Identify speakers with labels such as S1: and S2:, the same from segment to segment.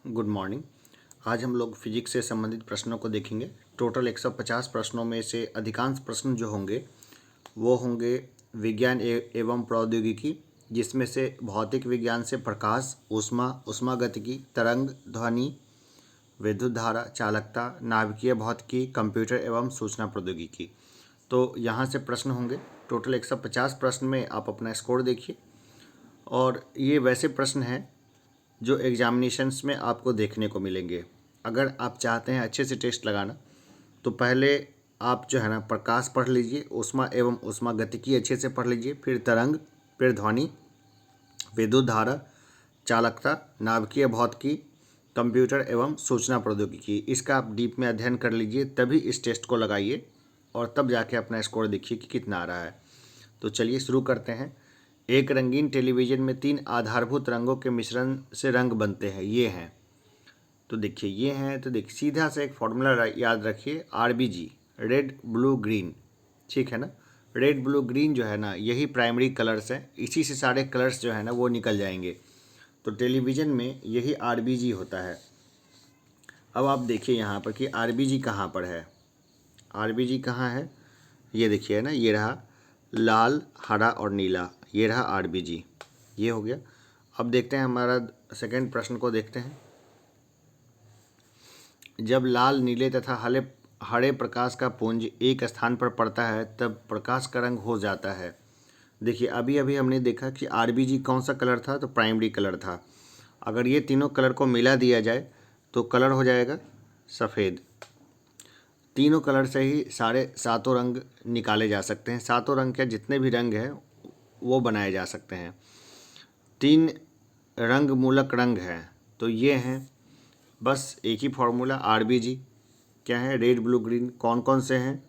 S1: Good morning. आज हम लोग फिजिक्स से संबंधित प्रश्नों को देखेंगे। टोटल 150 प्रश्नों में से अधिकांश प्रश्न जो होंगे वो होंगे विज्ञान एवं प्रौद्योगिकी, जिसमें से भौतिक विज्ञान से प्रकाश, ऊष्मा, ऊष्मागतिकी, तरंग, ध्वनि, विद्युत धारा, चालकता, नाभिकीय भौतिकी, कंप्यूटर एवं सूचना प्रौद्योगिकी। तो यहाँ से प्रश्न होंगे। टोटल 150 प्रश्न में आप अपना स्कोर देखिए। और ये वैसे प्रश्न हैं जो एग्जामिनेशंस में आपको देखने को मिलेंगे। अगर आप चाहते हैं अच्छे से टेस्ट लगाना तो पहले आप जो है ना प्रकाश पढ़ लीजिए, ऊष्मा एवं ऊष्मागतिकी अच्छे से पढ़ लीजिए, फिर तरंग, फिर ध्वनि, विद्युत धारा, चालकता, नाभिकीय भौतिकी, कंप्यूटर एवं सूचना प्रौद्योगिकी, इसका आप डीप में अध्ययन कर लीजिए, तभी इस टेस्ट को लगाइए और तब जाके अपना स्कोर देखिए कि कितना आ रहा है। तो चलिए शुरू करते हैं। एक रंगीन टेलीविज़न में 3 आधारभूत रंगों के मिश्रण से रंग बनते हैं, ये हैं। तो देखिए ये हैं, तो देखिए सीधा से एक फॉर्मूला याद रखिए, RBG, रेड ब्लू ग्रीन, ठीक है ना। रेड ब्लू ग्रीन जो है ना यही प्राइमरी कलर्स हैं, इसी से सारे कलर्स जो है ना वो निकल जाएंगे। तो टेलीविज़न में यही RBG होता है। अब आप देखिए यहाँ पर कि RBG कहाँ पर है। RBG कहाँ है, ये देखिए ना, ये रहा लाल, हरा और नीला, ये रहा RBG, ये हो गया। अब देखते हैं हमारा सेकंड प्रश्न को देखते हैं। जब लाल, नीले तथा हरे प्रकाश का पुंज एक स्थान पर पड़ता है तब प्रकाश का रंग हो जाता है। देखिए अभी अभी हमने देखा कि RBG कौन सा कलर था, तो प्राइमरी कलर था। अगर ये तीनों कलर को मिला दिया जाए तो कलर हो जाएगा सफ़ेद। तीनों कलर से ही सारे सातों रंग निकाले जा सकते हैं। सातों रंग के जितने भी रंग हैं वो बनाए जा सकते हैं। 3 रंग मूलक रंग हैं, तो ये हैं, बस एक ही फॉर्मूला। RBG क्या है, रेड ब्लू ग्रीन। कौन कौन से हैं,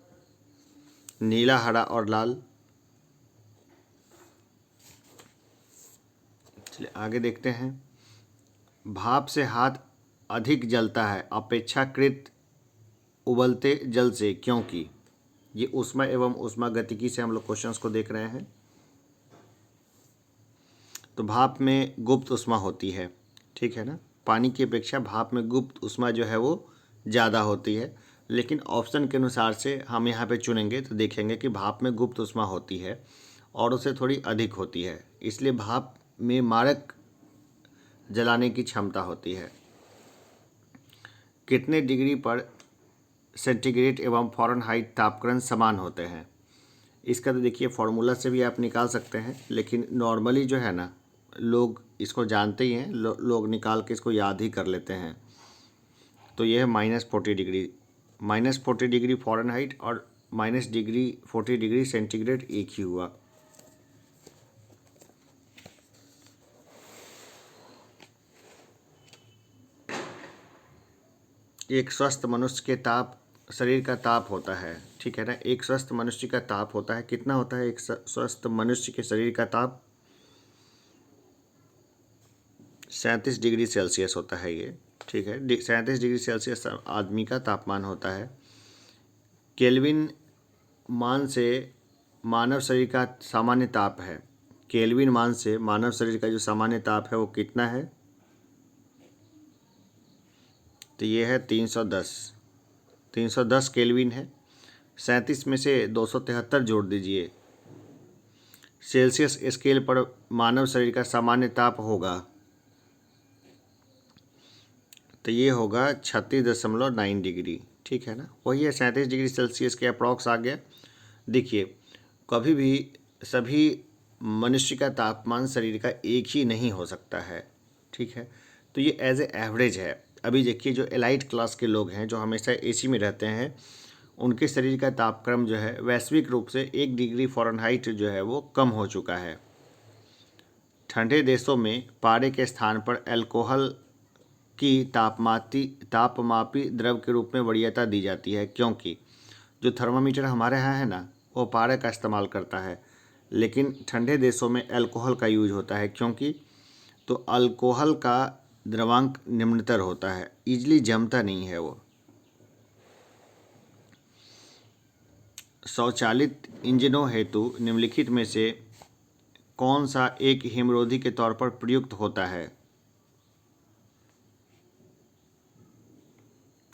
S1: नीला, हरा और लाल। चलिए आगे देखते हैं। भाप से हाथ अधिक जलता है अपेक्षाकृत उबलते जल से, क्योंकि ये ऊष्मा एवं ऊष्मागतिकी से हम लोग क्वेश्चंस को देख रहे हैं। तो भाप में गुप्त ऊष्मा होती है, ठीक है ना। पानी की अपेक्षा भाप में गुप्त ऊष्मा जो है वो ज़्यादा होती है, लेकिन ऑप्शन के अनुसार से हम यहाँ पे चुनेंगे तो देखेंगे कि भाप में गुप्त ऊष्मा होती है और उससे थोड़ी अधिक होती है, इसलिए भाप में मारक जलाने की क्षमता होती है। कितने डिग्री पर सेंटीग्रेड एवं फ़ारेनहाइट तापक्रम समान होते हैं। इसका तो देखिए फार्मूला से भी आप निकाल सकते हैं, लेकिन नॉर्मली जो है ना लोग इसको जानते ही हैं, लोग निकाल के इसको याद ही कर लेते हैं। तो यह है -40 डिग्री, -40 डिग्री फ़ारेनहाइट और -40 डिग्री सेंटीग्रेड एक ही हुआ। एक स्वस्थ मनुष्य के ताप शरीर का ताप होता है, ठीक है ना। एक स्वस्थ मनुष्य का ताप होता है, कितना होता है एक स्वस्थ मनुष्य के शरीर का ताप, 37 डिग्री सेल्सियस होता है ये, ठीक है। 37 डिग्री सेल्सियस आदमी का तापमान होता है। केल्विन मान से मानव शरीर का सामान्य ताप है, केल्विन मान से मानव शरीर का जो सामान्य ताप है वो कितना है, तो ये है 310 केल्विन है। 37 में से 273 जोड़ दीजिए, सेल्सियस स्केल पर मानव शरीर का सामान्य ताप होगा, तो ये होगा 36.9 डिग्री, ठीक है ना। वही है 37 डिग्री सेल्सियस के अप्रॉक्स आ गया। देखिए कभी भी सभी मनुष्य का तापमान शरीर का एक ही नहीं हो सकता है, ठीक है। तो ये एज ए एवरेज है। अभी देखिए जो एलाइट क्लास के लोग हैं जो हमेशा AC में रहते हैं, उनके शरीर का तापक्रम जो है वैश्विक रूप से 1 डिग्री फ़ारेनहाइट जो है वो कम हो चुका है। ठंडे देशों में पारे के स्थान पर अल्कोहल की तापमापी द्रव के रूप में वरीयता दी जाती है, क्योंकि जो थर्मामीटर हमारे यहाँ है ना वो पारे का इस्तेमाल करता है, लेकिन ठंडे देशों में अल्कोहल का यूज होता है, क्योंकि तो अल्कोहल का द्रवांक निम्नतर होता है, ईजिली जमता नहीं है वो। स्वचालित इंजनों हेतु निम्नलिखित में से कौन सा एक हिमरोधी के तौर पर प्रयुक्त होता है।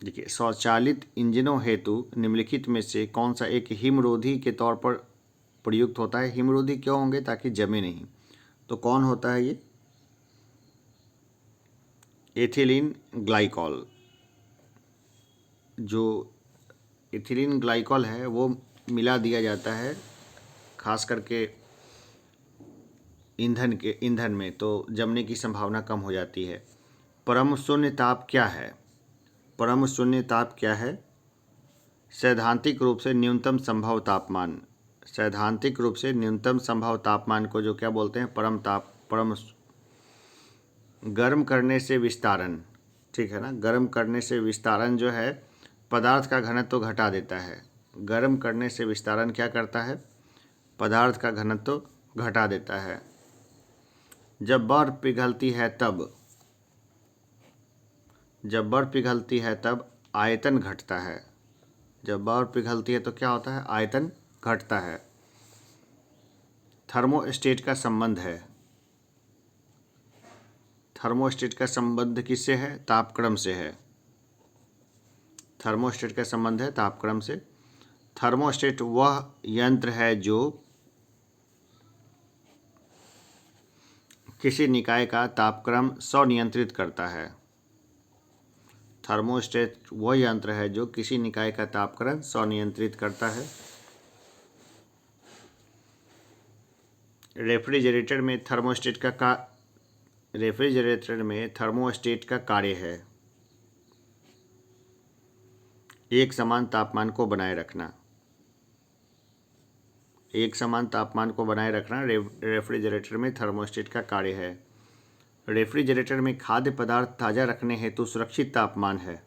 S1: देखिए, स्वचालित इंजनों हेतु निम्नलिखित में से कौन सा एक हिमरोधी के तौर पर प्रयुक्त होता है? हिमरोधी क्यों होंगे? ताकि जमे नहीं। तो कौन होता है ये? Ethylene glycol. जो एथिलीन ग्लाइकॉल है वो मिला दिया जाता है खास करके ईंधन में, तो जमने की संभावना कम हो जाती है। परम शून्य ताप क्या है? परम शून्य ताप क्या है? सैद्धांतिक रूप से न्यूनतम संभव तापमान। सैद्धांतिक रूप से न्यूनतम संभव तापमान को जो क्या बोलते हैं? परम। गर्म करने से विस्तारण, ठीक है ना। गर्म करने से विस्तारण जो है पदार्थ का घनत्व घटा देता है। गर्म करने से विस्तारण क्या करता है? पदार्थ का घनत्व घटा देता है। जब बर्फ पिघलती है तब आयतन घटता है। जब बर्फ पिघलती है तो क्या होता है? आयतन घटता है। थर्मोस्टेट का संबंध है। थर्मोस्टेट का संबंध किससे है? तापक्रम से है। थर्मोस्टेट का संबंध है तापक्रम से। थर्मोस्टेट वह यंत्र है जो किसी निकाय का तापक्रम स्वनियंत्रित करता है। थर्मोस्टेट वह यंत्र है जो किसी निकाय का तापक्रम स्वनियंत्रित करता है। रेफ्रिजरेटर में थर्मोस्टेट का कार्य है एक समान तापमान को बनाए रखना। एक समान तापमान को बनाए रखना रेफ्रिजरेटर में थर्मोस्टेट का कार्य है। रेफ्रिजरेटर में खाद्य पदार्थ ताज़ा रखने हेतु सुरक्षित तापमान है।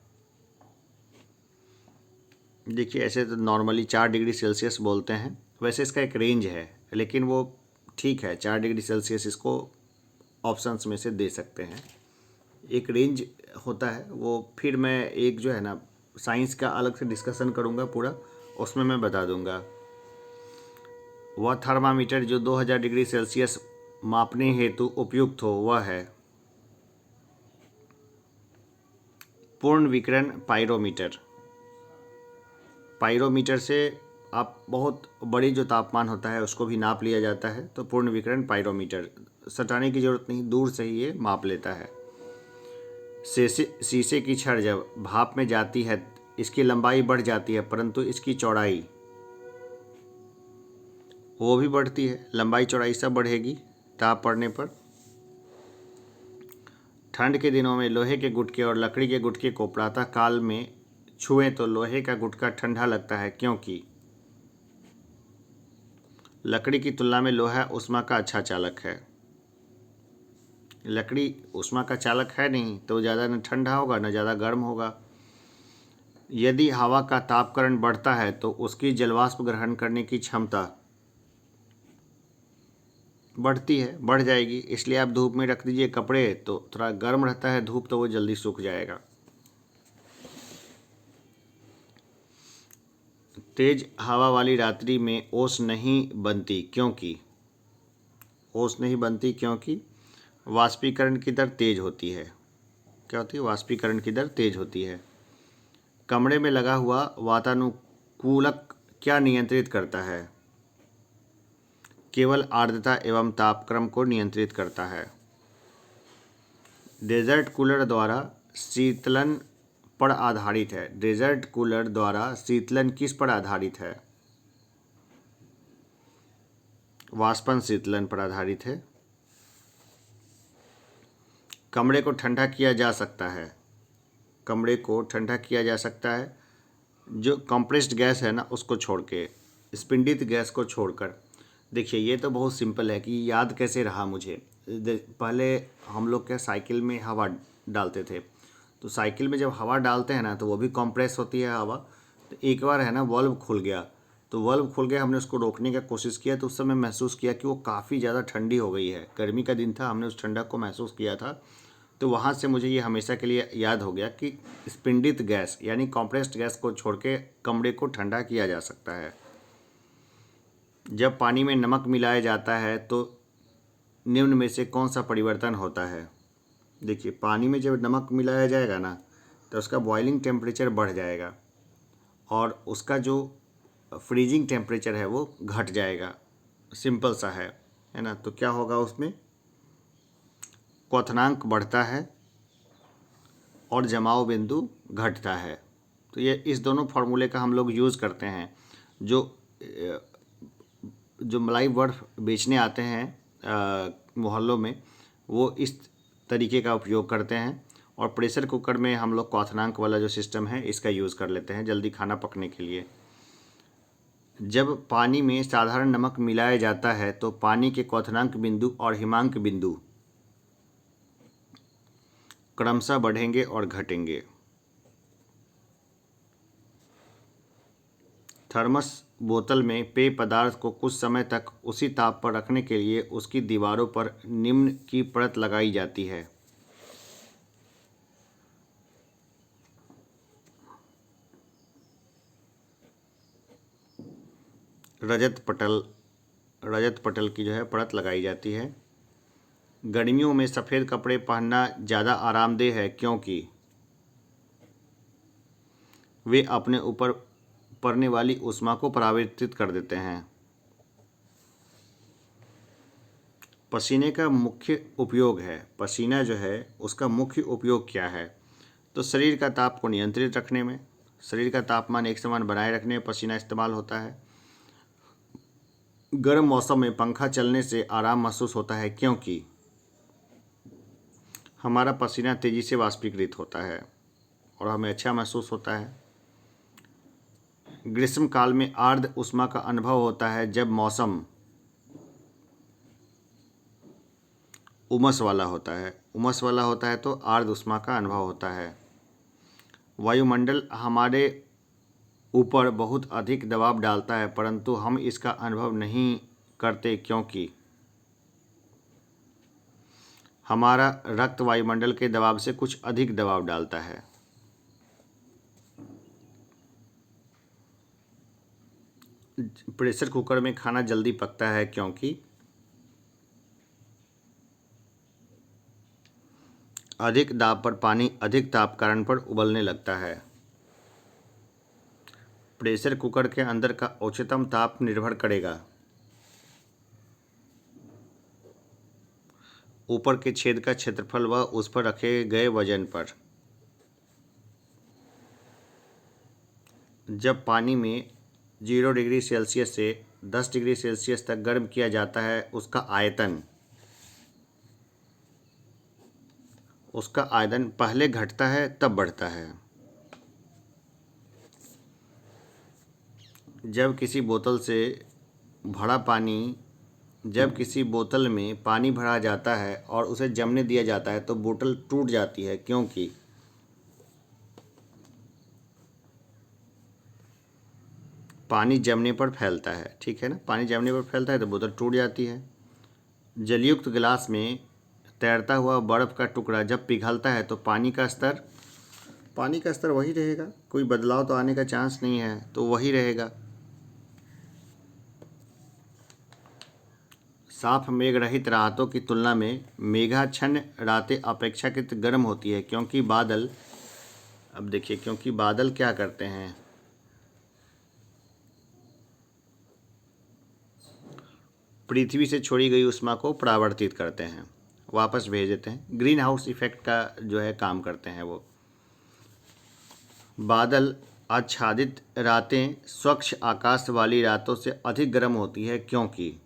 S1: देखिए, ऐसे तो नॉर्मली 4 डिग्री सेल्सियस बोलते हैं, वैसे इसका एक रेंज है, लेकिन वो ठीक है, 4 डिग्री सेल्सियस इसको ऑप्शंस में से दे सकते हैं। एक रेंज होता है वो, फिर मैं एक जो है ना साइंस का अलग से डिस्कशन करूँगा पूरा, उसमें मैं बता दूँगा। वह थर्मामीटर जो 2000 डिग्री सेल्सियस मापने हेतु उपयुक्त हो वह है पूर्ण विकिरण पाइरोमीटर। पाइरोमीटर से आप बहुत बड़ी जो तापमान होता है उसको भी नाप लिया जाता है, तो पूर्ण विकिरण पाइरोमीटर। सटाने की ज़रूरत नहीं, दूर से ही ये माप लेता है। शीशे की छड़ जब भाप में जाती है इसकी लंबाई बढ़ जाती है, परंतु इसकी चौड़ाई वो भी बढ़ती है। लंबाई चौड़ाई सब बढ़ेगी ताप पड़ने पर। ठंड के दिनों में लोहे के गुटके और लकड़ी के गुटके को प्रातः काल में छुएं तो लोहे का गुटका ठंडा लगता है, क्योंकि लकड़ी की तुलना में लोहा ऊष्मा का अच्छा चालक है। लकड़ी ऊष्मा का चालक है नहीं, तो ज़्यादा न ठंडा होगा न ज़्यादा गर्म होगा। यदि हवा का तापकरण बढ़ता है तो उसकी जलवाष्प ग्रहण करने की क्षमता बढ़ती है, बढ़ जाएगी। इसलिए आप धूप में रख दीजिए कपड़े तो थोड़ा गर्म रहता है धूप, तो वो जल्दी सूख जाएगा। तेज हवा वाली रात्रि में ओस नहीं बनती, क्योंकि वाष्पीकरण की दर तेज होती है। क्या होती है? वाष्पीकरण की दर तेज होती है। कमरे में लगा हुआ वातानुकूलक क्या नियंत्रित करता है? केवल आर्द्रता एवं तापक्रम को नियंत्रित करता है। डेजर्ट कूलर द्वारा शीतलन पर आधारित है। डेजर्ट कूलर द्वारा शीतलन किस पर आधारित है? वाष्पन शीतलन पर आधारित है। कमरे को ठंडा किया जा सकता है। कमरे को ठंडा किया जा सकता है जो कंप्रेस्ड गैस है ना उसको छोड़ के, स्पिंडित गैस को छोड़कर। देखिए, ये तो बहुत सिंपल है कि याद कैसे रहा मुझे। पहले हम लोग क्या साइकिल में हवा डालते थे, तो साइकिल में जब हवा डालते हैं ना तो वो भी कंप्रेस होती है हवा। तो एक बार है ना वल्व खुल गया, हमने उसको रोकने का कोशिश किया, तो उस समय महसूस किया कि वो काफ़ी ज़्यादा ठंडी हो गई है। गर्मी का दिन था, हमने उस ठंडक को महसूस किया था। तो वहाँ से मुझे ये हमेशा के लिए याद हो गया कि स्पिंडित गैस यानी कंप्रेस्ड गैस को छोड़ के कमरे को ठंडा किया जा सकता है। जब पानी में नमक मिलाया जाता है तो निम्न में से कौन सा परिवर्तन होता है? देखिए, पानी में जब नमक मिलाया जाएगा ना तो उसका बॉइलिंग टेम्परेचर बढ़ जाएगा और उसका जो फ्रीजिंग टेम्परेचर है वो घट जाएगा। सिंपल सा है ना। तो क्या होगा, उसमें क्वथनांक बढ़ता है और जमाव बिंदु घटता है। तो ये इस दोनों फार्मूले का हम लोग यूज़ करते हैं। जो मलाई बर्फ़ बेचने आते हैं मोहल्लों में, वो इस तरीके का उपयोग करते हैं। और प्रेशर कुकर में हम लोग क्वथनांक वाला जो सिस्टम है इसका यूज़ कर लेते हैं जल्दी खाना पकने के लिए। जब पानी में साधारण नमक मिलाया जाता है तो पानी के क्वथनांक बिंदु और हिमांक बिंदु क्रमशः बढ़ेंगे और घटेंगे। थर्मस बोतल में पेय पदार्थ को कुछ समय तक उसी ताप पर रखने के लिए उसकी दीवारों पर निम्न की परत लगाई जाती है। रजत पटल की जो है परत लगाई जाती है। गर्मियों में सफ़ेद कपड़े पहनना ज़्यादा आरामदेह है क्योंकि वे अपने ऊपर पड़ने वाली ऊष्मा को परावर्तित कर देते हैं। पसीने का मुख्य उपयोग है, पसीना जो है उसका मुख्य उपयोग क्या है? तो शरीर का ताप को नियंत्रित रखने में, शरीर का तापमान एक समान बनाए रखने में पसीना इस्तेमाल होता है। गर्म मौसम में पंखा चलने से आराम महसूस होता है क्योंकि हमारा पसीना तेज़ी से वाष्पीकृत होता है और हमें अच्छा महसूस होता है। ग्रीष्म काल में आर्द्र ऊष्मा का अनुभव होता है जब मौसम उमस वाला होता है तो आर्द्र ऊष्मा का अनुभव होता है। वायुमंडल हमारे ऊपर बहुत अधिक दबाव डालता है परंतु हम इसका अनुभव नहीं करते क्योंकि हमारा रक्त वायुमंडल के दबाव से कुछ अधिक दबाव डालता है। प्रेशर कुकर में खाना जल्दी पकता है क्योंकि अधिक दाब पर पानी अधिक ताप कारण पर उबलने लगता है। प्रेशर कुकर के अंदर का उच्चतम ताप निर्भर करेगा ऊपर के छेद का क्षेत्रफल व उस पर रखे गए वजन पर। जब पानी में 0 डिग्री सेल्सियस से 10 डिग्री सेल्सियस तक गर्म किया जाता है उसका आयतन पहले घटता है तब बढ़ता है। जब किसी बोतल में पानी भरा जाता है और उसे जमने दिया जाता है तो बोतल टूट जाती है क्योंकि पानी जमने पर फैलता है। ठीक है ना, पानी जमने पर फैलता है तो बोतल टूट जाती है। जलयुक्त गिलास में तैरता हुआ बर्फ़ का टुकड़ा जब पिघलता है तो पानी का स्तर वही रहेगा, कोई बदलाव तो आने का चांस नहीं है, तो वही रहेगा। साफ मेघ रहित रातों की तुलना में मेघाच्छन्न रातें अपेक्षाकृत गर्म होती है क्योंकि बादल क्या करते हैं, पृथ्वी से छोड़ी गई ऊष्मा को परावर्तित करते हैं, वापस भेज देते हैं। ग्रीन हाउस इफेक्ट का जो है काम करते हैं वो। बादल आच्छादित रातें स्वच्छ आकाश वाली रातों से अधिक गर्म होती है क्योंकि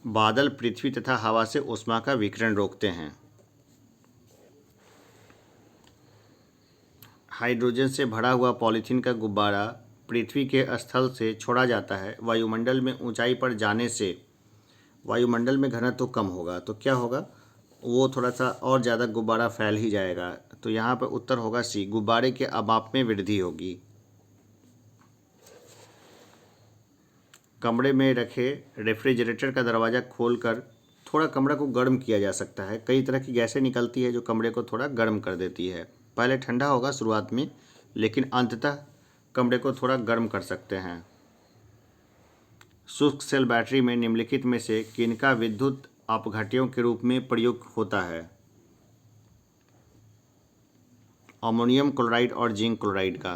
S1: बादल पृथ्वी तथा हवा से ऊष्मा का विकिरण रोकते हैं। हाइड्रोजन से भरा हुआ पॉलीथीन का गुब्बारा पृथ्वी के स्थल से छोड़ा जाता है। वायुमंडल में ऊंचाई पर जाने से वायुमंडल में घनत्व तो कम होगा तो क्या होगा, वो थोड़ा सा और ज़्यादा गुब्बारा फैल ही जाएगा। तो यहाँ पर उत्तर होगा सी, गुब्बारे के अमाप में वृद्धि होगी। कमरे में रखे रेफ्रिजरेटर का दरवाज़ा खोलकर थोड़ा कमरा को गर्म किया जा सकता है। कई तरह की गैसें निकलती है जो कमरे को थोड़ा गर्म कर देती है। पहले ठंडा होगा शुरुआत में, लेकिन अंततः कमरे को थोड़ा गर्म कर सकते हैं। शुष्क सेल बैटरी में निम्नलिखित में से किनका विद्युत अपघट्यों के रूप में प्रयोग होता है? अमोनियम क्लोराइड और जिंक क्लोराइड का।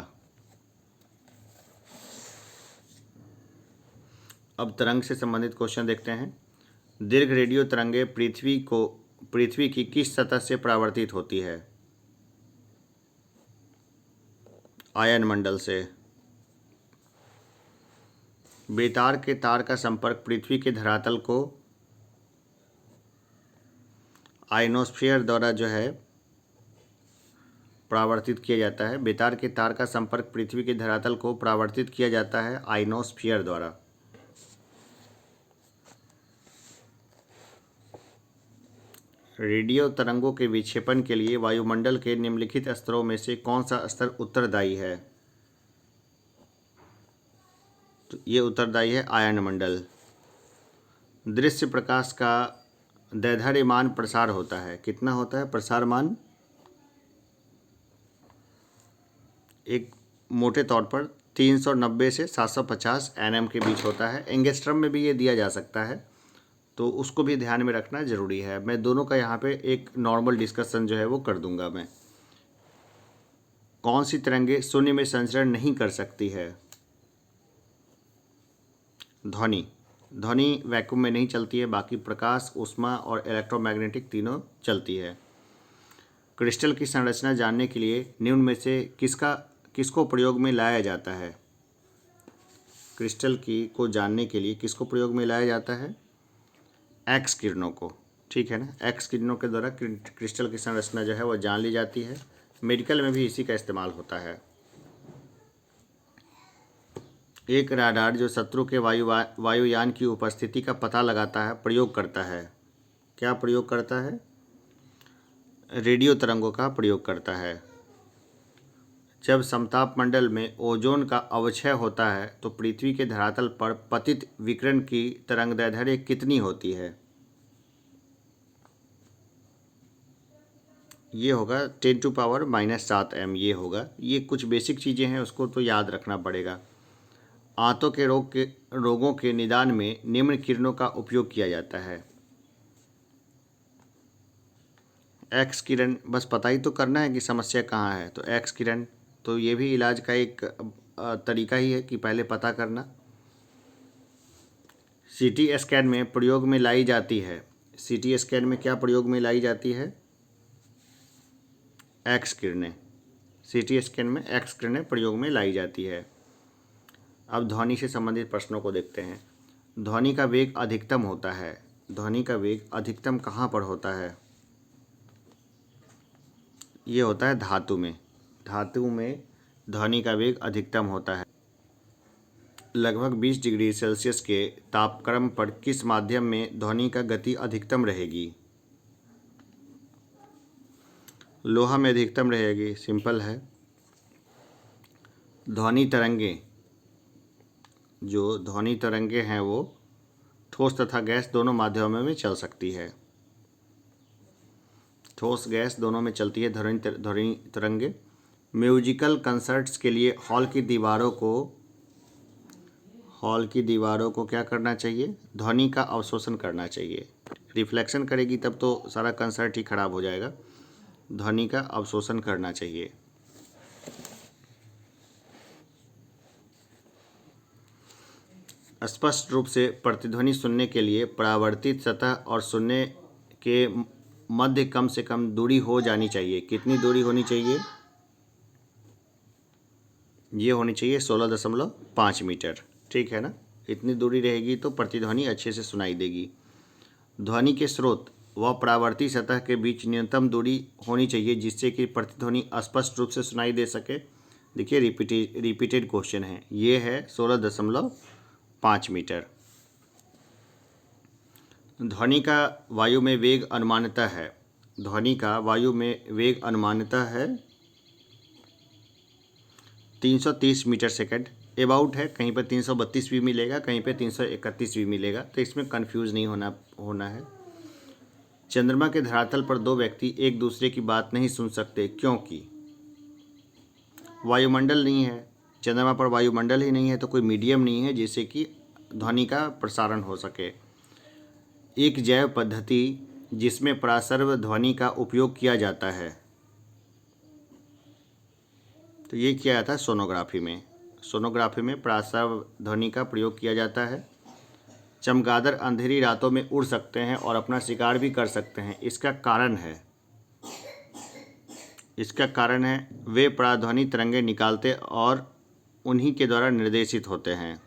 S1: अब तरंग से संबंधित क्वेश्चन देखते हैं। दीर्घ रेडियो तरंगें पृथ्वी की किस सतह से परावर्तित होती है? आयन मंडल से। बेतार के तार का संपर्क पृथ्वी के धरातल को आयनोस्फीयर द्वारा जो है परावर्तित किया जाता है। बेतार के तार का संपर्क पृथ्वी के धरातल को परावर्तित किया जाता है आयनोस्फीयर द्वारा। रेडियो तरंगों के विक्षेपण के लिए वायुमंडल के निम्नलिखित स्तरों में से कौन सा स्तर उत्तरदायी है? तो ये उत्तरदायी है आयन मंडल। दृश्य प्रकाश का दैर्घ्यमान प्रसार होता है, कितना होता है प्रसार मान? एक मोटे तौर पर 390 से 750 एनएम के बीच होता है। एंगस्ट्रम में भी ये दिया जा सकता है, तो उसको भी ध्यान में रखना जरूरी है। मैं दोनों का यहाँ पे एक नॉर्मल डिस्कशन जो है वो कर दूंगा मैं। कौन सी तरंगे शून्य में संचरण नहीं कर सकती है? ध्वनि। ध्वनि वैक्यूम में नहीं चलती है, बाकी प्रकाश, ऊष्मा और इलेक्ट्रोमैग्नेटिक तीनों चलती है। क्रिस्टल की संरचना जानने के लिए निम्न में से किसको प्रयोग में लाया जाता है? क्रिस्टल को जानने के लिए किसको प्रयोग में लाया जाता है? एक्स किरणों को, ठीक है ना। एक्स किरणों के द्वारा क्रिस्टल की संरचना जो है वो जान ली जाती है। मेडिकल में भी इसी का इस्तेमाल होता है। एक राडार जो शत्रु के वायुयान की उपस्थिति का पता लगाता है प्रयोग करता है, क्या प्रयोग करता है? रेडियो तरंगों का प्रयोग करता है। जब समताप मंडल में ओजोन का अवक्षय होता है तो पृथ्वी के धरातल पर पतित विकिरण की तरंगदैर्घ्य कितनी होती है? ये होगा 10⁻⁻7 m ये होगा। ये कुछ बेसिक चीज़ें हैं, उसको तो याद रखना पड़ेगा। आंतों के रोगों के निदान में निम्न किरणों का उपयोग किया जाता है। एक्स किरण, बस पता ही तो करना है कि समस्या कहाँ है। तो एक्स किरण, तो ये भी इलाज का एक तरीका ही है कि पहले पता करना। सीटी स्कैन में प्रयोग में लाई जाती है। सीटी स्कैन में क्या प्रयोग में लाई जाती है? एक्स किरणें। सीटी स्कैन में एक्स किरणें प्रयोग में लाई जाती है। अब ध्वनि से संबंधित प्रश्नों को देखते हैं। ध्वनि का वेग अधिकतम होता है। ध्वनि का वेग अधिकतम कहाँ पर होता है? ये होता है धातु में। धातु में ध्वनि का वेग अधिकतम होता है। लगभग 20 डिग्री सेल्सियस के तापक्रम पर किस माध्यम में ध्वनि का गति अधिकतम रहेगी? लोहा में अधिकतम रहेगी, सिंपल है। ध्वनि तरंगे हैं वो ठोस तथा गैस दोनों माध्यमों में चल सकती है। ठोस गैस दोनों में चलती है ध्वनि तरंगे। म्यूजिकल कंसर्ट्स के लिए हॉल की दीवारों को क्या करना चाहिए? ध्वनि का अवशोषण करना चाहिए। रिफ्लेक्शन करेगी तब तो सारा कंसर्ट ही खराब हो जाएगा। ध्वनि का अवशोषण करना चाहिए। स्पष्ट रूप से प्रतिध्वनि सुनने के लिए परावर्तित सतह और सुनने के मध्य कम से कम दूरी हो जानी चाहिए। कितनी दूरी होनी चाहिए? ये होनी चाहिए 16.5 मीटर, ठीक है ना। इतनी दूरी रहेगी तो प्रतिध्वनि अच्छे से सुनाई देगी। ध्वनि के स्रोत व परावर्ती सतह के बीच न्यूनतम दूरी होनी चाहिए जिससे कि प्रतिध्वनि स्पष्ट रूप से सुनाई दे सके। देखिए रिपीटेड क्वेश्चन है, ये है 16.5 मीटर। ध्वनि का वायु में वेग अनुमानतः है। ध्वनि का वायु में वेग अनुमानतः है 330 मीटर सेकंड। अबाउट है, कहीं पर 332 भी मिलेगा, कहीं पर 331 भी मिलेगा, तो इसमें कंफ्यूज नहीं होना है। चंद्रमा के धरातल पर दो व्यक्ति एक दूसरे की बात नहीं सुन सकते क्योंकि वायुमंडल नहीं है। चंद्रमा पर वायुमंडल ही नहीं है तो कोई मीडियम नहीं है जिससे कि ध्वनि का प्रसारण हो सके। एक जैव पद्धति जिसमें परासर्व ध्वनि का उपयोग किया जाता है। तो ये किया जाता है सोनोग्राफी में। सोनोग्राफी में प्रासव ध्वनि का प्रयोग किया जाता है। चमगादड़ अंधेरी रातों में उड़ सकते हैं और अपना शिकार भी कर सकते हैं। इसका कारण है वे पराध्वनि तरंगे निकालते और उन्हीं के द्वारा निर्देशित होते हैं।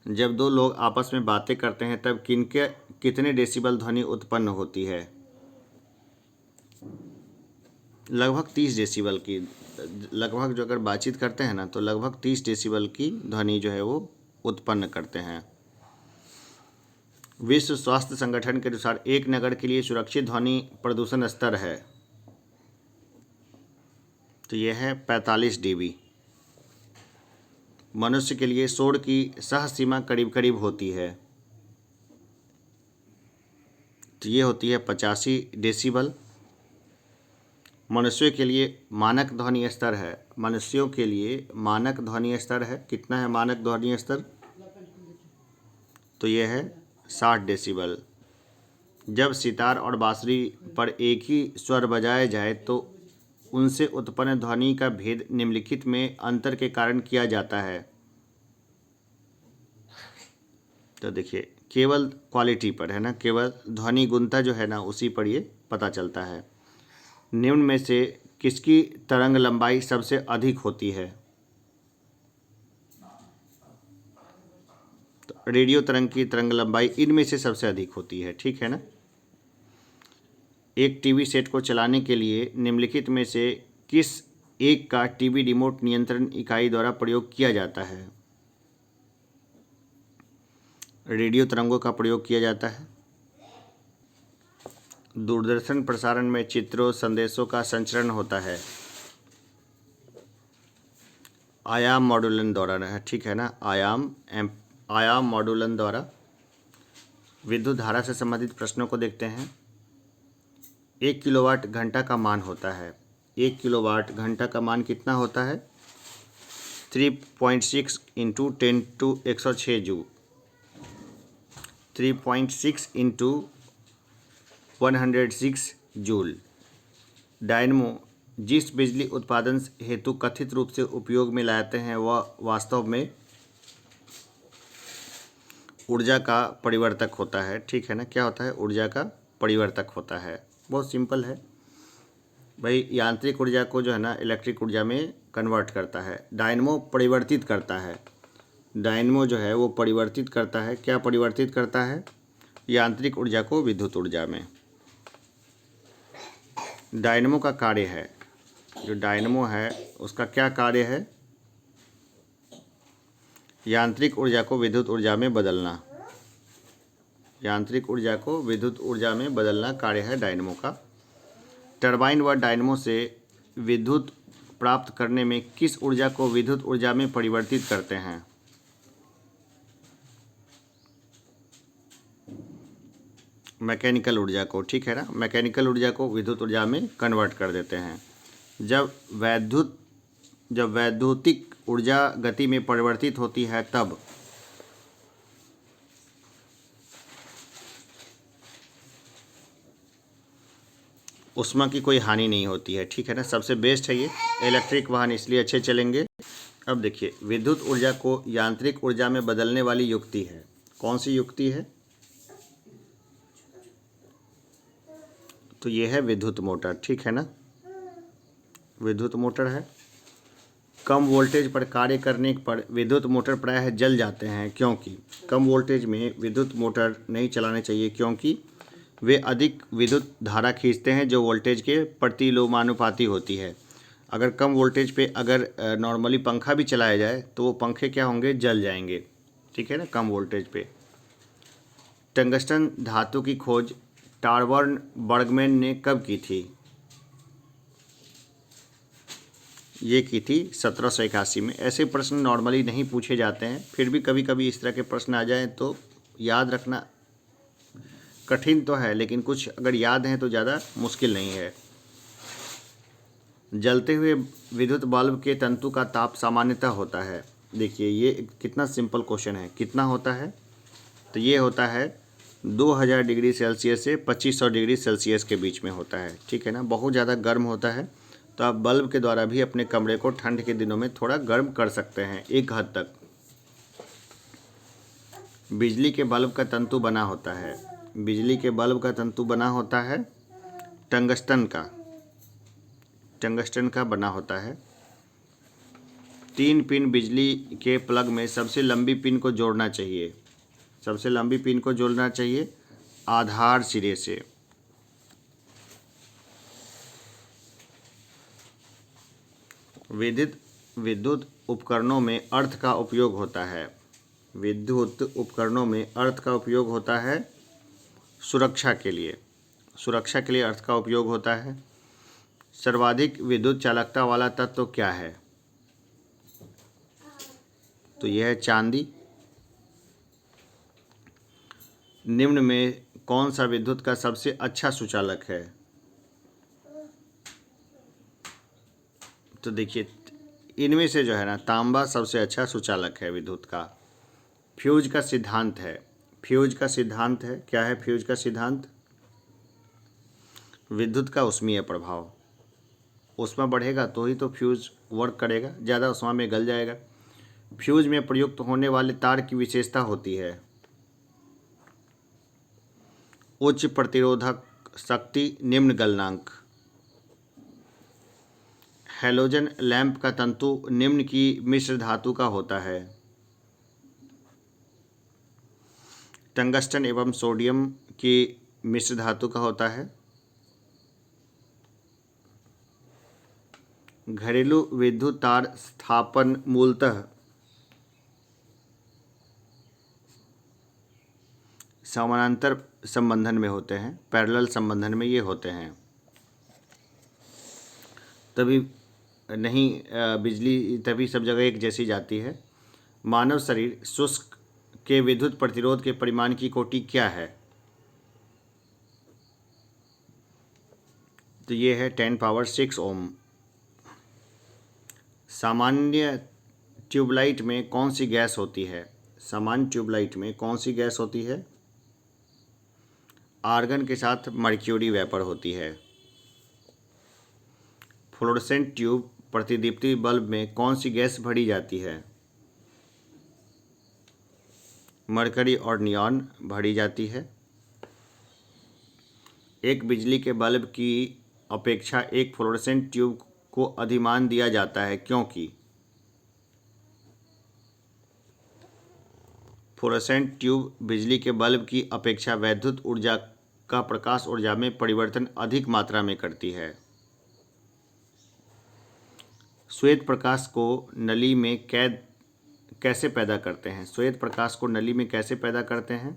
S1: जब दो लोग आपस में बातें करते हैं तब कितने डेसिबल ध्वनि उत्पन्न होती है? लगभग 30 डेसिबल की, लगभग जो अगर बातचीत करते हैं ना तो लगभग 30 डेसिबल की ध्वनि जो है वो उत्पन्न करते हैं। विश्व स्वास्थ्य संगठन के अनुसार एक नगर के लिए सुरक्षित ध्वनि प्रदूषण स्तर है, तो यह है 45 dB। मनुष्य के लिए शोर की सह सीमा करीब करीब होती है, तो ये होती है 85 डेसिबल। मनुष्यों के लिए मानक ध्वनि स्तर है, मनुष्यों के लिए मानक ध्वनि स्तर है, कितना है मानक ध्वनि स्तर? तो यह है 60 डेसिबल। जब सितार और बांसुरी पर एक ही स्वर बजाया जाए तो उनसे उत्पन्न ध्वनि का भेद निम्नलिखित में अंतर के कारण किया जाता है। तो देखिए केवल क्वालिटी पर है ना, केवल ध्वनि गुणता जो है ना उसी पर ये पता चलता है। निम्न में से किसकी तरंग लंबाई सबसे अधिक होती है? तो रेडियो तरंग की तरंग लंबाई इनमें से सबसे अधिक होती है, ठीक है ना। एक टीवी सेट को चलाने के लिए निम्नलिखित में से किस एक का टीवी रिमोट नियंत्रण इकाई द्वारा प्रयोग किया जाता है? रेडियो तरंगों का प्रयोग किया जाता है। दूरदर्शन प्रसारण में चित्रों संदेशों का संचरण होता है आयाम मॉड्यूलन द्वारा, ठीक है ना, आयाम मॉड्यूलन द्वारा। विद्युत धारा से संबंधित प्रश्नों को देखते हैं। 1 किलोवाट घंटा का मान होता है, 1 किलोवाट घंटा का मान कितना होता है? 3.6 × 10⁻106 जूल, 3.6 × 106 जूल। डायनमो जिस बिजली उत्पादन हेतु कथित रूप से उपयोग में लाते हैं वह वास्तव में ऊर्जा का परिवर्तक होता है, ठीक है ना। क्या होता है? ऊर्जा का परिवर्तक होता है। बहुत सिंपल है भाई, यांत्रिक ऊर्जा को जो है ना इलेक्ट्रिक ऊर्जा में कन्वर्ट करता है। डायनमो परिवर्तित करता है, डायनमो जो है वो परिवर्तित करता है। क्या परिवर्तित करता है? यांत्रिक ऊर्जा को विद्युत ऊर्जा में। डायनमो का कार्य है, जो डायनमो है उसका क्या कार्य है? यांत्रिक ऊर्जा को विद्युत ऊर्जा में बदलना, यांत्रिक ऊर्जा को विद्युत ऊर्जा में बदलना कार्य है डायनमो का। टरबाइन व डायनमो से विद्युत प्राप्त करने में किस ऊर्जा को विद्युत ऊर्जा में परिवर्तित करते हैं? मैकेनिकल ऊर्जा को, ठीक है ना, मैकेनिकल ऊर्जा को विद्युत ऊर्जा में कन्वर्ट कर देते हैं। जब वैद्युतिक ऊर्जा गति में परिवर्तित होती है तब ऊष्मा की कोई हानि नहीं होती है, ठीक है ना। सबसे बेस्ट है ये इलेक्ट्रिक वाहन, इसलिए अच्छे चलेंगे। अब देखिए विद्युत ऊर्जा को यांत्रिक ऊर्जा में बदलने वाली युक्ति है, कौन सी युक्ति है? तो ये है विद्युत मोटर, ठीक है ना, विद्युत मोटर है। कम वोल्टेज पर कार्य करने पर विद्युत मोटर प्रायः जल जाते हैं, क्योंकि कम वोल्टेज में विद्युत मोटर नहीं चलाने चाहिए, क्योंकि वे अधिक विद्युत धारा खींचते हैं जो वोल्टेज के प्रतिलोमानुपाती होती है। अगर कम वोल्टेज पे अगर नॉर्मली पंखा भी चलाया जाए तो वो पंखे क्या होंगे? जल जाएंगे, ठीक है ना, कम वोल्टेज पे। टंगस्टन धातु की खोज टॉरबर्न बर्गमैन ने कब की थी? ये की थी 1781 में। ऐसे प्रश्न नॉर्मली नहीं पूछे जाते हैं, फिर भी कभी कभी इस तरह के प्रश्न आ जाएं तो याद रखना कठिन तो है, लेकिन कुछ अगर याद हैं तो ज़्यादा मुश्किल नहीं है। जलते हुए विद्युत बल्ब के तंतु का ताप सामान्यतः होता है, देखिए ये कितना सिंपल क्वेश्चन है, कितना होता है? तो ये होता है 2000 डिग्री सेल्सियस से 2500 डिग्री सेल्सियस के बीच में होता है, ठीक है ना। बहुत ज़्यादा गर्म होता है तो आप बल्ब के द्वारा भी अपने कमरे को ठंड के दिनों में थोड़ा गर्म कर सकते हैं एक हद तक। बिजली के बल्ब का तंतु बना होता है, बिजली के बल्ब का तंतु बना होता है टंगस्टन का बना होता है। 3 पिन बिजली के प्लग में सबसे लंबी पिन को जोड़ना चाहिए, सबसे लंबी पिन को जोड़ना चाहिए आधार सिरे से। विद्युत उपकरणों में अर्थ का उपयोग होता है, विद्युत उपकरणों में अर्थ का उपयोग होता है सुरक्षा के लिए अर्थ का उपयोग होता है। सर्वाधिक विद्युत चालकता वाला तत्व क्या है? तो यह है चांदी। निम्न में कौन सा विद्युत का सबसे अच्छा सुचालक है? तो देखिए इनमें से जो है ना तांबा सबसे अच्छा सुचालक है विद्युत का। फ्यूज का सिद्धांत है, क्या है फ्यूज का सिद्धांत? विद्युत का उष्मीय प्रभाव, ऊष्मा बढ़ेगा तो ही तो फ्यूज वर्क करेगा, ज़्यादा ऊष्मा में गल जाएगा। फ्यूज में प्रयुक्त होने वाले तार की विशेषता होती है उच्च प्रतिरोधक शक्ति, निम्न गलनांक। हैलोजन लैंप का तंतु निम्न की मिश्र धातु का होता है, टंगस्टन एवं सोडियम की मिश्र धातु का होता है। घरेलू विद्युत तार स्थापन मूलतः समानांतर संबंधन में होते हैं, पैरेलल संबंधन में ये होते हैं, तभी नहीं बिजली तभी सब जगह एक जैसी जाती है। मानव शरीर शुष्क के विद्युत प्रतिरोध के परिमाण की कोटि क्या है? तो ये है 10⁶ ओम। सामान्य ट्यूबलाइट में कौन सी गैस होती है? सामान्य ट्यूबलाइट में कौन सी गैस होती है? आर्गन के साथ मर्क्यूरी वेपर होती है। फ्लोरोसेंट ट्यूब प्रतिदीप्ति बल्ब में कौन सी गैस भरी जाती है? मरकरी और नियॉन भरी जाती है। एक बिजली के बल्ब की अपेक्षा एक फ्लोरोसेंट ट्यूब को अधिमान दिया जाता है क्योंकि फ्लोरोसेंट ट्यूब बिजली के बल्ब की अपेक्षा वैद्युत ऊर्जा का प्रकाश ऊर्जा में परिवर्तन अधिक मात्रा में करती है। श्वेत प्रकाश को नली में कैसे पैदा करते हैं? श्वेत प्रकाश को नली में कैसे पैदा करते हैं?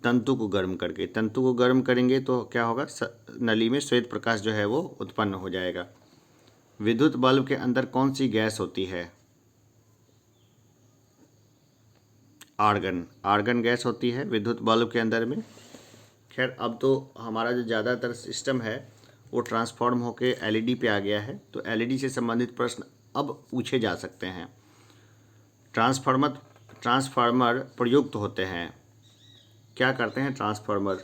S1: तंतु को गर्म करके, तंतु को गर्म करेंगे तो क्या होगा, नली में श्वेत प्रकाश जो है वो उत्पन्न हो जाएगा। विद्युत बल्ब के अंदर कौन सी गैस होती है? आर्गन गैस होती है विद्युत बल्ब के अंदर में। खैर अब तो हमारा जो ज़्यादातर सिस्टम है वो ट्रांसफॉर्म होके एलईडी पे आ गया है, तो एलईडी से संबंधित प्रश्न अब पूछे जा सकते हैं। ट्रांसफार्मर प्रयुक्त होते हैं, क्या करते हैं ट्रांसफार्मर?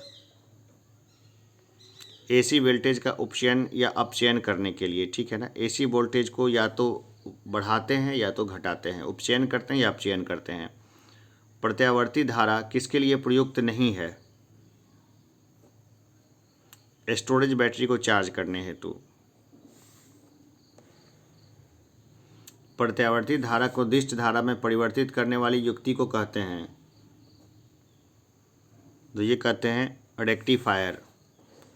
S1: एसी वोल्टेज का उपचयन या अपचयन करने के लिए, ठीक है ना। एसी वोल्टेज को या तो बढ़ाते हैं या तो घटाते हैं, उपचयन करते हैं या अपचयन करते हैं। प्रत्यावर्ती धारा किसके लिए प्रयुक्त नहीं है? स्टोरेज बैटरी को चार्ज करने हेतु। प्रत्यावर्ती धारा को दिष्ट धारा में परिवर्तित करने वाली युक्ति को कहते हैं, तो ये कहते हैं रेक्टिफायर।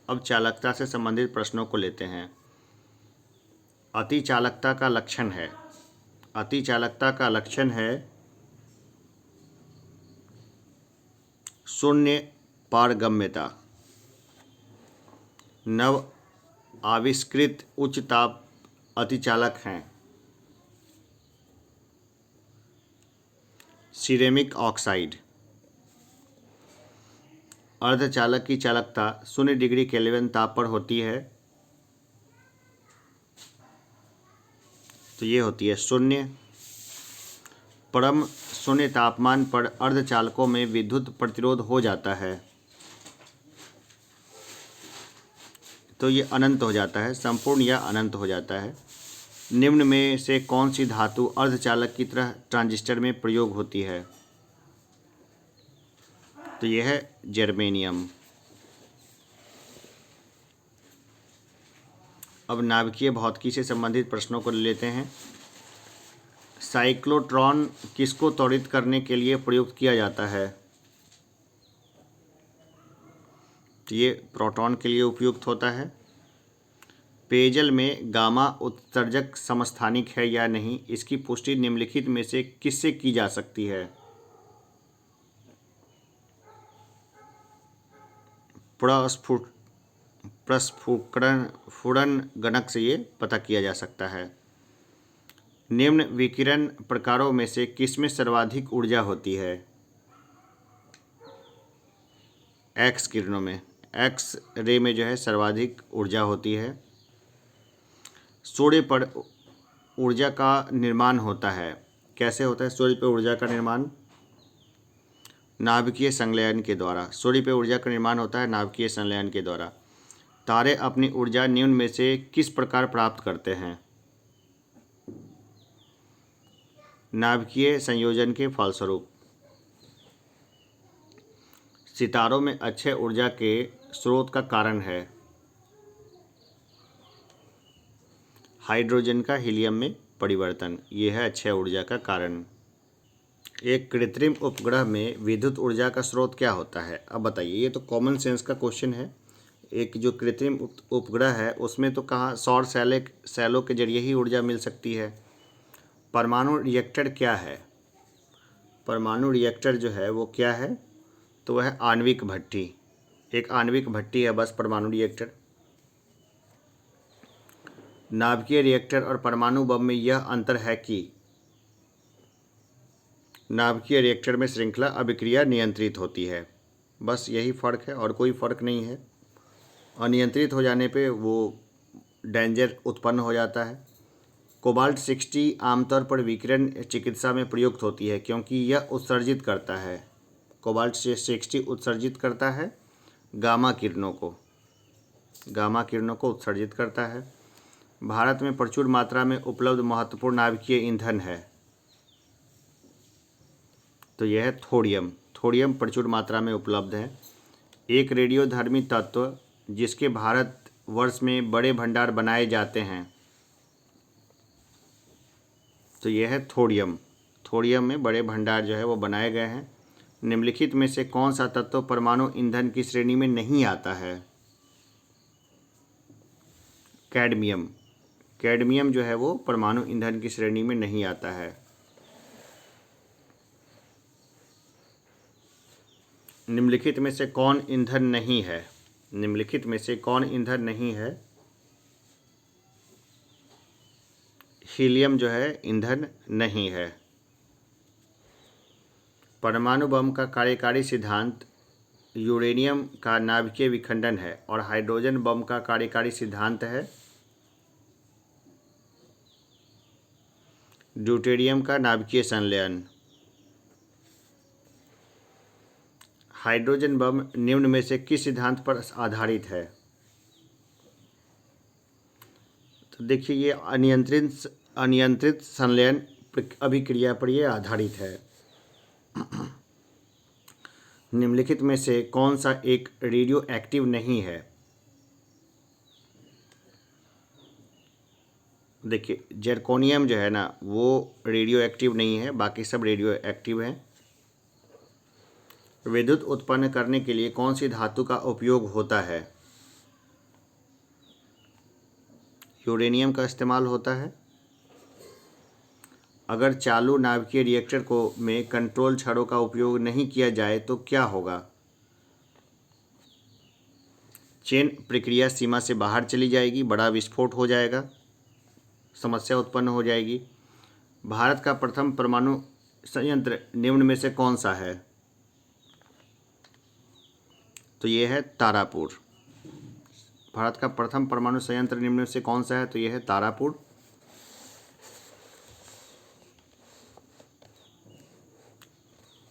S1: अब चालकता से संबंधित प्रश्नों को लेते हैं। अति चालकता का लक्षण है, शून्य पारगम्यता। नव आविष्कृत उच्च ताप अतिचालक हैं सिरेमिक ऑक्साइड। अर्धचालक की चालकता 0 डिग्री केल्विन ताप पर होती है, तो ये होती है 0। परम 0 तापमान पर अर्धचालकों में विद्युत प्रतिरोध हो जाता है। तो ये अनंत हो जाता है, संपूर्ण या अनंत हो जाता है। निम्न में से कौन सी धातु अर्धचालक की तरह ट्रांजिस्टर में प्रयोग होती है? तो यह है जर्मेनियम। अब नाभिकीय भौतिकी से संबंधित प्रश्नों को लेते हैं। साइक्लोट्रॉन किसको त्वरित करने के लिए प्रयुक्त किया जाता है? तो ये प्रोटॉन के लिए उपयुक्त होता है। पेयजल में गामा उत्सर्जक समस्थानिक है या नहीं, इसकी पुष्टि निम्नलिखित में से किससे की जा सकती है? प्रस्फुरण गणक से ये पता किया जा सकता है। निम्न विकिरण प्रकारों में से किसमें सर्वाधिक ऊर्जा होती है? एक्स किरणों में, एक्स रे में जो है सर्वाधिक ऊर्जा होती है। सूर्य पर ऊर्जा का निर्माण होता है, कैसे होता है सूर्य पर ऊर्जा का निर्माण? नाभिकीय संलयन के द्वारा। सूर्य पर ऊर्जा का निर्माण होता है नाभिकीय संलयन के द्वारा। तारे अपनी ऊर्जा निम्न में से किस प्रकार प्राप्त करते हैं? नाभिकीय संयोजन के फलस्वरूप। सितारों में अक्षय ऊर्जा के स्रोत का कारण है हाइड्रोजन का हीलियम में परिवर्तन, ये है अक्षय ऊर्जा का कारण। एक कृत्रिम उपग्रह में विद्युत ऊर्जा का स्रोत क्या होता है? अब बताइए, ये तो कॉमन सेंस का क्वेश्चन है। एक जो कृत्रिम उपग्रह है उसमें तो कहाँ सौर सेलों के जरिए ही ऊर्जा मिल सकती है। परमाणु रिएक्टर क्या है? परमाणु रिएक्टर जो है वो क्या है? तो वह आणविक भट्ठी, एक आणविक भट्ठी है बस परमाणु रिएक्टर। नाभिकीय रिएक्टर और परमाणु बम में यह अंतर है कि नाभिकीय रिएक्टर में श्रृंखला अभिक्रिया नियंत्रित होती है, बस यही फ़र्क है और कोई फ़र्क नहीं है। अनियंत्रित हो जाने पे वो डेंजर उत्पन्न हो जाता है। कोबाल्ट 60 आमतौर पर विकिरण चिकित्सा में प्रयुक्त होती है क्योंकि यह उत्सर्जित करता है, कोबाल्ट 60 उत्सर्जित करता है गामा किरणों को उत्सर्जित करता है। भारत में प्रचुर मात्रा में उपलब्ध महत्वपूर्ण नाभिकीय ईंधन है, तो यह है थोडियम प्रचुर मात्रा में उपलब्ध है। एक रेडियोधर्मी तत्व जिसके भारत वर्ष में बड़े भंडार बनाए जाते हैं, तो यह है थोडियम में बड़े भंडार जो है वो बनाए गए हैं। निम्नलिखित में से कौन सा तत्व परमाणु ईंधन की श्रेणी में नहीं आता है? कैडमियम जो है वो परमाणु ईंधन की श्रेणी में नहीं आता है। निम्नलिखित में से कौन ईंधन नहीं है? निम्नलिखित में से कौन ईंधन नहीं है? हीलियम जो है ईंधन नहीं है। परमाणु बम का कार्यकारी सिद्धांत यूरेनियम का नाभिकीय विखंडन है और हाइड्रोजन बम का कार्यकारी सिद्धांत है ड्यूटेरियम का नाभिकीय संलयन। हाइड्रोजन बम निम्न में से किस सिद्धांत पर आधारित है? तो देखिए ये अनियंत्रित संलयन अभिक्रिया पर यह आधारित है। निम्नलिखित में से कौन सा एक रेडियो एक्टिव नहीं है? देखिए जर्कोनियम जो है ना वो रेडियो एक्टिव नहीं है, बाकी सब रेडियो एक्टिव हैं। विद्युत उत्पन्न करने के लिए कौन सी धातु का उपयोग होता है? यूरेनियम का इस्तेमाल होता है। अगर चालू नाभिकीय रिएक्टर को में कंट्रोल छड़ों का उपयोग नहीं किया जाए तो क्या होगा? चेन प्रक्रिया सीमा से बाहर चली जाएगी, बड़ा विस्फोट हो जाएगा, समस्या उत्पन्न हो जाएगी। भारत का प्रथम परमाणु संयंत्र निम्न में से कौन सा है? तो ये है तारापुर। भारत का प्रथम परमाणु संयंत्र निम्न में से कौन सा है? तो यह है तारापुर।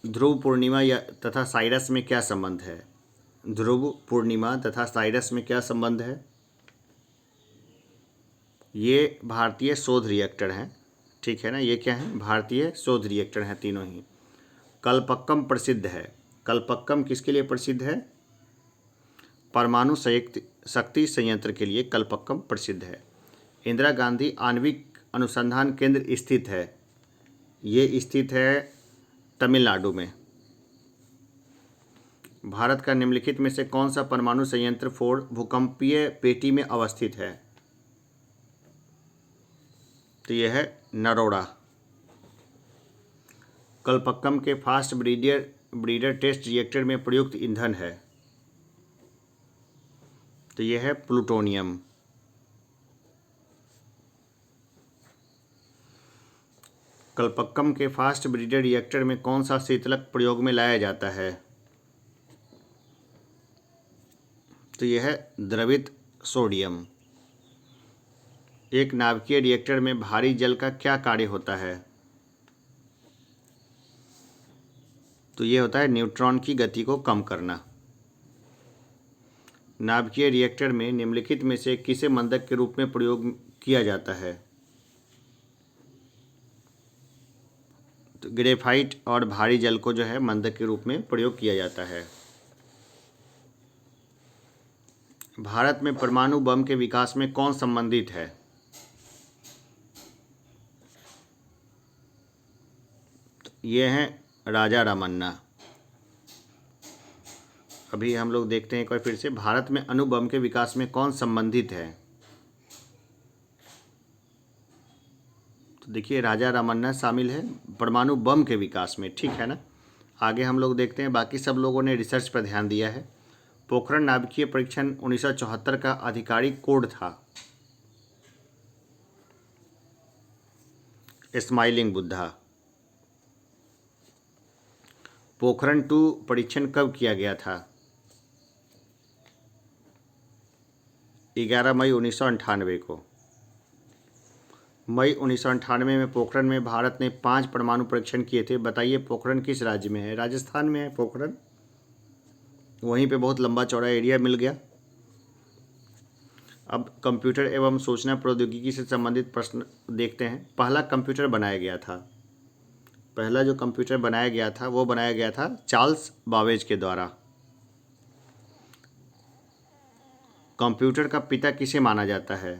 S1: ध्रुव पूर्णिमा या तथा साइरस में क्या संबंध है? ध्रुव पूर्णिमा तथा साइरस में क्या संबंध है? ये भारतीय शोध रिएक्टर हैं, ठीक है ना। ये क्या है? भारतीय शोध रिएक्टर हैं तीनों ही। कलपक्कम प्रसिद्ध है। कलपक्कम किसके लिए प्रसिद्ध है? परमाणु शक्ति संयंत्र के लिए कलपक्कम प्रसिद्ध है। इंदिरा गांधी आणविक अनुसंधान केंद्र स्थित है। ये स्थित है तमिलनाडु में। भारत का निम्नलिखित में से कौन सा परमाणु संयंत्र फोर्ड भूकंपीय पेटी में अवस्थित है? तो यह है नरोड़ा। कलपक्कम के फास्ट ब्रीडर टेस्ट रिएक्टर में प्रयुक्त ईंधन है। तो यह है प्लूटोनियम। कलपक्कम के फास्ट ब्रीडर रिएक्टर में कौन सा शीतलक प्रयोग में लाया जाता है? तो यह है द्रवित सोडियम। एक नाभिकीय रिएक्टर में भारी जल का क्या कार्य होता है? तो ये होता है न्यूट्रॉन की गति को कम करना। नाभिकीय रिएक्टर में निम्नलिखित में से किसे मंदक के रूप में प्रयोग किया जाता है? तो ग्रेफाइट और भारी जल को जो है मंदक के रूप में प्रयोग किया जाता है। भारत में परमाणु बम के विकास में कौन संबंधित है? ये हैं राजा रामन्ना। अभी हम लोग देखते हैं एक बार फिर से, भारत में अणु बम के विकास में कौन संबंधित है? तो देखिए राजा रामन्ना शामिल है परमाणु बम के विकास में, ठीक है ना। आगे हम लोग देखते हैं, बाकी सब लोगों ने रिसर्च पर ध्यान दिया है। पोखरण नाभिकीय परीक्षण 1974 का आधिकारिक कोड था स्माइलिंग बुद्धा। पोखरण 2 परीक्षण कब किया गया था? 11 मई 1998 को। मई 1998 में पोखरण में भारत ने 5 परमाणु परीक्षण किए थे। बताइए पोखरण किस राज्य में है? राजस्थान में है पोखरण। वहीं पे बहुत लंबा चौड़ा एरिया मिल गया। अब कंप्यूटर एवं सूचना प्रौद्योगिकी से संबंधित प्रश्न देखते हैं। पहला कंप्यूटर बनाया गया था, पहला जो कंप्यूटर बनाया गया था वो बनाया गया था चार्ल्स बाबेज के द्वारा। कंप्यूटर का पिता किसे माना जाता है?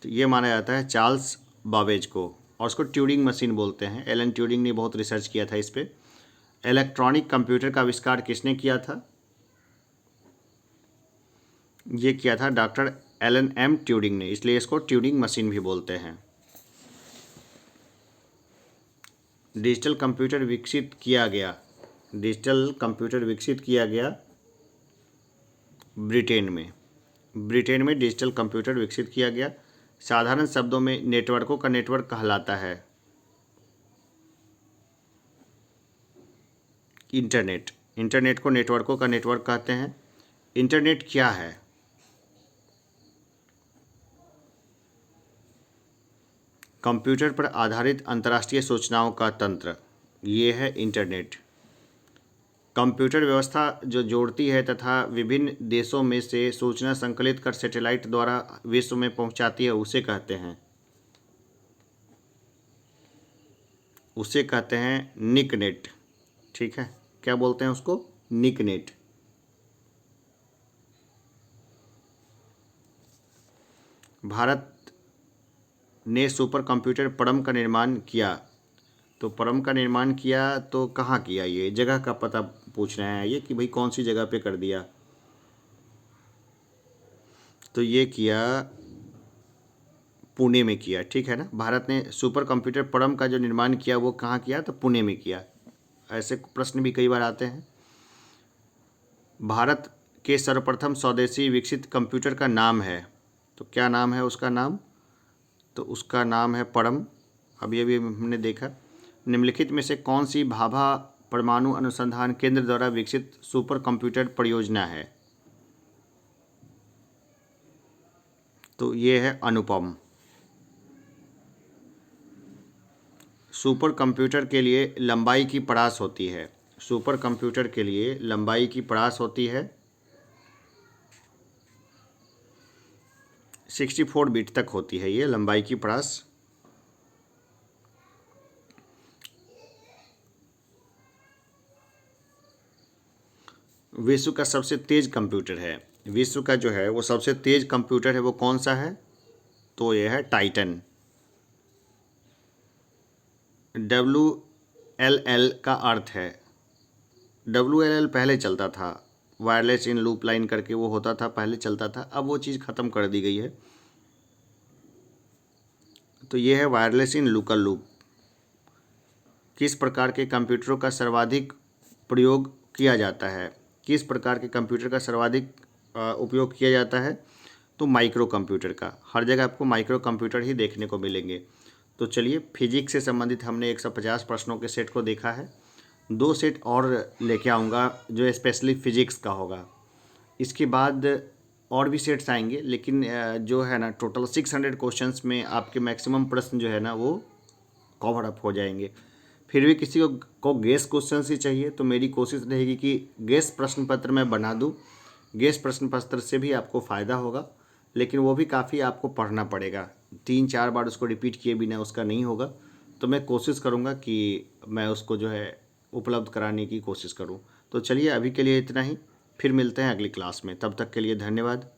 S1: तो ये माना जाता है चार्ल्स बाबेज को, और उसको ट्यूरिंग मशीन बोलते हैं। एलन ट्यूरिंग ने बहुत रिसर्च किया था इस पर। इलेक्ट्रॉनिक कंप्यूटर का आविष्कार किसने किया था? ये किया था डॉक्टर एलन एम ट्यूरिंग ने, इसलिए इसको ट्यूरिंग मशीन भी बोलते हैं। डिजिटल कंप्यूटर विकसित किया गया, डिजिटल कंप्यूटर विकसित किया गया ब्रिटेन में। ब्रिटेन में डिजिटल कंप्यूटर विकसित किया गया। साधारण शब्दों में नेटवर्कों का नेटवर्क कहलाता है इंटरनेट। इंटरनेट को नेटवर्कों का नेटवर्क कहते हैं। इंटरनेट क्या है? कंप्यूटर पर आधारित अंतर्राष्ट्रीय सूचनाओं का तंत्र, ये है इंटरनेट। कंप्यूटर व्यवस्था जो जोड़ती है तथा विभिन्न देशों में से सूचना संकलित कर सैटेलाइट द्वारा विश्व में पहुंचाती है, उसे कहते हैं निकनेट, ठीक है। क्या बोलते हैं उसको? निकनेट। भारत ने सुपर कंप्यूटर परम का निर्माण किया। तो परम का निर्माण किया तो कहाँ किया? ये जगह का पता पूछ रहे हैं ये कि भाई कौन सी जगह पे कर दिया। तो ये किया पुणे में किया, ठीक है ना। भारत ने सुपर कंप्यूटर परम का जो निर्माण किया वो कहाँ किया? तो पुणे में किया। ऐसे प्रश्न भी कई बार आते हैं। भारत के सर्वप्रथम स्वदेशी विकसित कंप्यूटर का नाम है, तो क्या नाम है उसका नाम? तो उसका नाम है परम। अभी अभी हमने देखा। निम्नलिखित में से कौन सी भाभा परमाणु अनुसंधान केंद्र द्वारा विकसित सुपर कंप्यूटर परियोजना है? तो ये है अनुपम। सुपर कंप्यूटर के लिए लंबाई की पड़ास होती है। सुपर कंप्यूटर के लिए लंबाई की पड़ास होती है 64 बीट तक होती है ये लंबाई की परास। विश्व का सबसे तेज कंप्यूटर है, विश्व का जो है वो सबसे तेज कंप्यूटर है वो कौन सा है? तो ये है टाइटन। WLL का अर्थ है, WLL पहले चलता था, वायरलेस इन लूप लाइन करके वो होता था, पहले चलता था, अब वो चीज़ ख़त्म कर दी गई है। तो ये है वायरलेस इन लोकल लूप। किस प्रकार के कंप्यूटरों का सर्वाधिक प्रयोग किया जाता है? किस प्रकार के कंप्यूटर का सर्वाधिक उपयोग किया जाता है? तो माइक्रो कंप्यूटर का। हर जगह आपको माइक्रो कंप्यूटर ही देखने को मिलेंगे। तो चलिए, फिजिक्स से संबंधित हमने 150 प्रश्नों के सेट को देखा है। 2 सेट और लेके आऊँगा जो स्पेशली फिजिक्स का होगा। इसके बाद और भी सेट्स आएंगे, लेकिन जो है ना टोटल 600 क्वेश्चंस में आपके मैक्सिमम प्रश्न जो है ना वो कवर अप हो जाएंगे। फिर भी किसी को गेस क्वेश्चन ही चाहिए तो मेरी कोशिश रहेगी कि गेस प्रश्न पत्र मैं बना दूं। गेस प्रश्न पत्र से भी आपको फ़ायदा होगा, लेकिन वो भी काफ़ी आपको पढ़ना पड़ेगा, 3-4 बार उसको रिपीट किए बिना उसका नहीं होगा। तो मैं कोशिश करूँगा कि मैं उसको जो है उपलब्ध कराने की कोशिश करूँ। तो चलिए, अभी के लिए इतना ही, फिर मिलते हैं अगली क्लास में। तब तक के लिए धन्यवाद।